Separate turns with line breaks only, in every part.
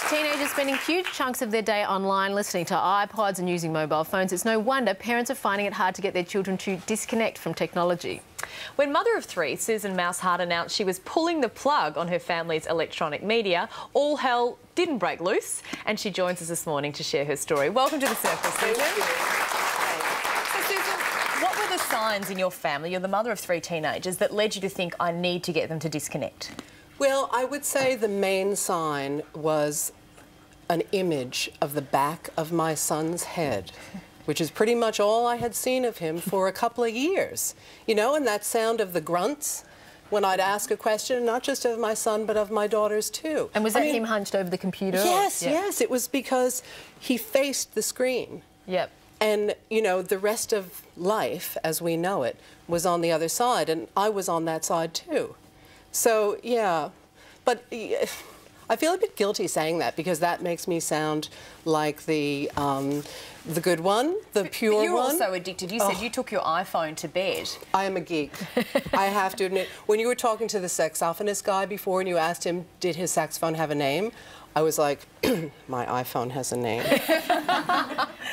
Teenagers spending huge chunks of their day online, listening to iPods and using mobile phones. It's no wonder parents are finding it hard to get their children to disconnect from technology.
When mother of three, Susan Maushart, announced she was pulling the plug on her family's electronic media, all hell didn't break loose, and she joins us this morning to share her story. Welcome to the circle, Susan. So, Susan, what were the signs in your family, you're the mother of three teenagers, that led you to think, I need to get them to disconnect?
Well, I would say the main sign was an image of the back of my son's head, which is pretty much all I had seen of him for a couple of years. You know, and that sound of the grunts when I'd ask a question, not just of my son, but of my daughters too.
And was that him hunched over the computer?
Yes, yes. It was because he faced the screen.
Yep.
And, you know, the rest of life, as we know it, was on the other side, and I was on that side too. So, yeah, but I feel a bit guilty saying that because that makes me sound like the good one, the pure one.
You're also addicted. You said you took your iPhone to bed.
I am a geek. I have to admit, when you were talking to the saxophonist guy before and you asked him, did his saxophone have a name? I was like, my iPhone has a name.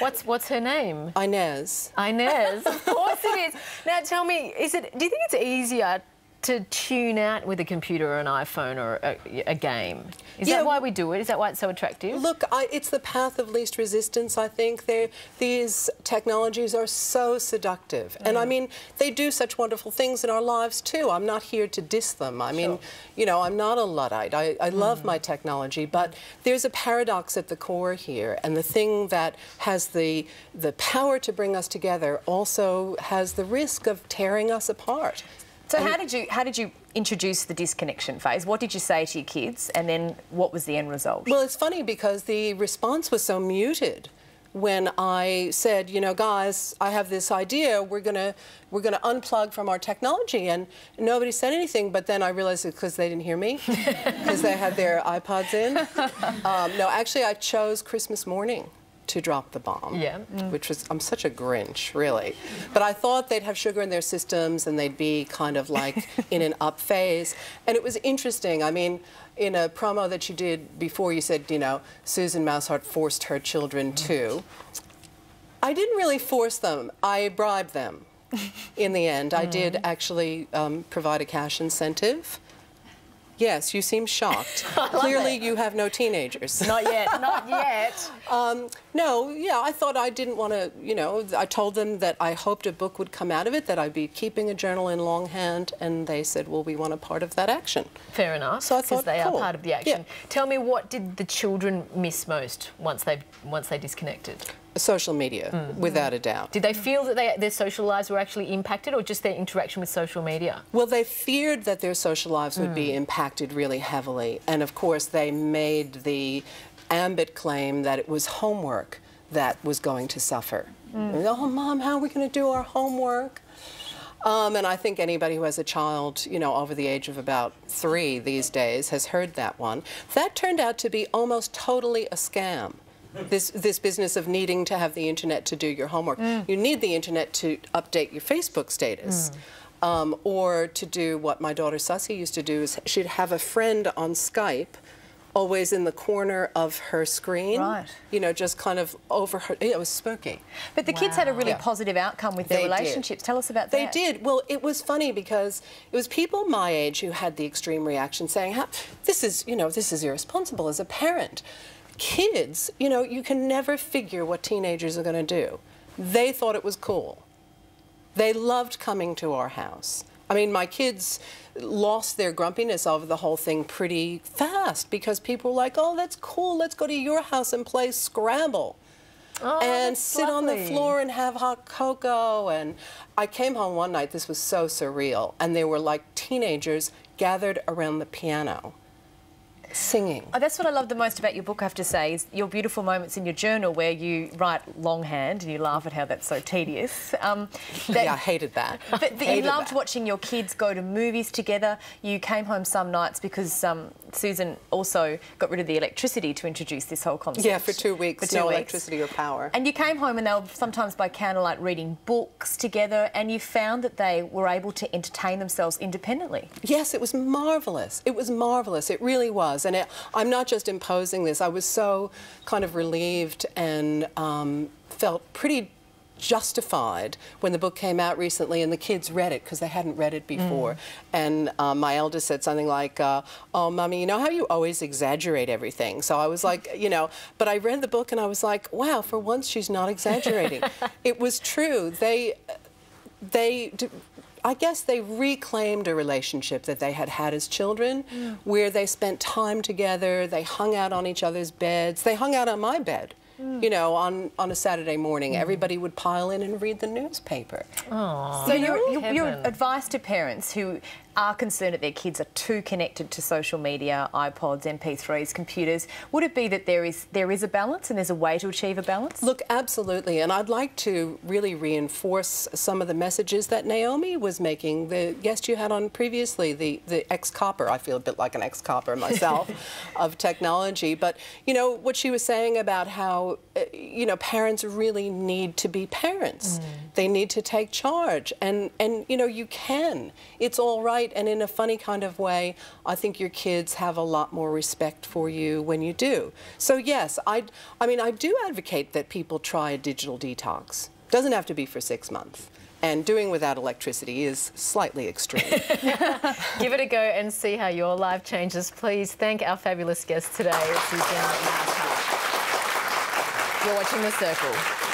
What's her name?
Inez.
Inez, of course it is. Now tell me, do you think it's easier to tune out with a computer or an iPhone or a game? Is that why we do it? Is that why it's so attractive?
Look, it's the path of least resistance, I think. These technologies are so seductive. And I mean, they do such wonderful things in our lives too. I'm not here to diss them. I mean, you know, I'm not a Luddite. I love my technology, but there's a paradox at the core here. And the thing that has the power to bring us together also has the risk of tearing us apart.
So how did you introduce the disconnection phase? What did you say to your kids, and then what was the end result?
Well, it's funny because the response was so muted when I said, you know, guys, I have this idea. We're gonna unplug from our technology, and nobody said anything. But then I realized it's because they didn't hear me, because they had their iPods in. No, actually, I chose Christmas morning to drop the bomb, which was, I'm such a Grinch, really. But I thought they'd have sugar in their systems and they'd be kind of like in an up phase. And it was interesting. I mean, in a promo that you did before, you said, you know, Susan Maushart forced her children to. I didn't really force them. I bribed them in the end. I did actually provide a cash incentive. Yes, you seem shocked. Clearly, you have no teenagers.
Not yet. Not yet.
No, yeah, I thought I didn't want to, you know, I told them that I hoped a book would come out of it, that I'd be keeping a journal in longhand, and they said, well, we want a part of that action.
Fair enough,
so I thought,
because they are part of the action.
Yeah.
Tell me, what did the children miss most once they disconnected?
Social media, without a doubt.
Did they feel that their social lives were actually impacted, or just their interaction with social media?
Well, they feared that their social lives would be impacted really heavily. And of course, they made the ambit claim that it was homework that was going to suffer. Oh, Mom, how are we going to do our homework? And I think anybody who has a child, you know, over the age of about 3 these days has heard that one. That turned out to be almost totally a scam. This business of needing to have the internet to do your homework. You need the internet to update your Facebook status. Or to do what my daughter Sussy used to do, is she'd have a friend on Skype always in the corner of her screen. Right. You know, just kind of over her. It was spooky.
But the kids had a really positive outcome with their relationships. Tell us about that.
They did. Well, it was funny because it was people my age who had the extreme reaction saying, this is, you know, this is irresponsible as a parent. Kids, you know, you can never figure what teenagers are going to do. They thought it was cool. They loved coming to our house. I mean, my kids lost their grumpiness over the whole thing pretty fast because people were like, oh, that's cool, let's go to your house and play Scrabble. Oh, and sit on the floor and have hot cocoa. And I came home one night, this was so surreal, and they were like teenagers gathered around the piano, singing.
Oh, that's what I love the most about your book, I have to say, is your beautiful moments in your journal where you write longhand and you laugh at how that's so tedious.
Yeah, I hated that.
But you loved watching your kids go to movies together. You came home some nights because Susan also got rid of the electricity to introduce this whole concept.
Yeah, for 2 weeks, no electricity or power.
And you came home and they were sometimes by candlelight reading books together, and you found that they were able to entertain themselves independently.
Yes, it was marvellous. It was marvellous. It really was. was. And I'm not just imposing this. I was so kind of relieved and felt pretty justified when the book came out recently and the kids read it because they hadn't read it before. And my eldest said something like, oh, Mummy, you know how you always exaggerate everything? So I was like, you know, but I read the book and I was like, wow, for once she's not exaggerating. It was true. I guess they reclaimed a relationship that they had had as children, where they spent time together, they hung out on each other's beds, they hung out on my bed. You know, on a Saturday morning, everybody would pile in and read the newspaper.
Aww.
So your advice to parents who are concerned that their kids are too connected to social media, iPods, MP3s, computers, would it be that there is a balance and there's a way to achieve a balance?
Look, absolutely, and I'd like to really reinforce some of the messages that Naomi was making. The guest you had on previously, the ex-copper, I feel a bit like an ex-copper myself, of technology, but you know, what she was saying about how, you know, parents really need to be parents. They need to take charge, and you know, you can. It's all right. And in a funny kind of way, I think your kids have a lot more respect for you when you do. So yes, I mean, I do advocate that people try a digital detox. Doesn't have to be for 6 months. And doing without electricity is slightly extreme.
Give it a go and see how your life changes. Please thank our fabulous guest today, Susan Maushart. You're watching The Circle.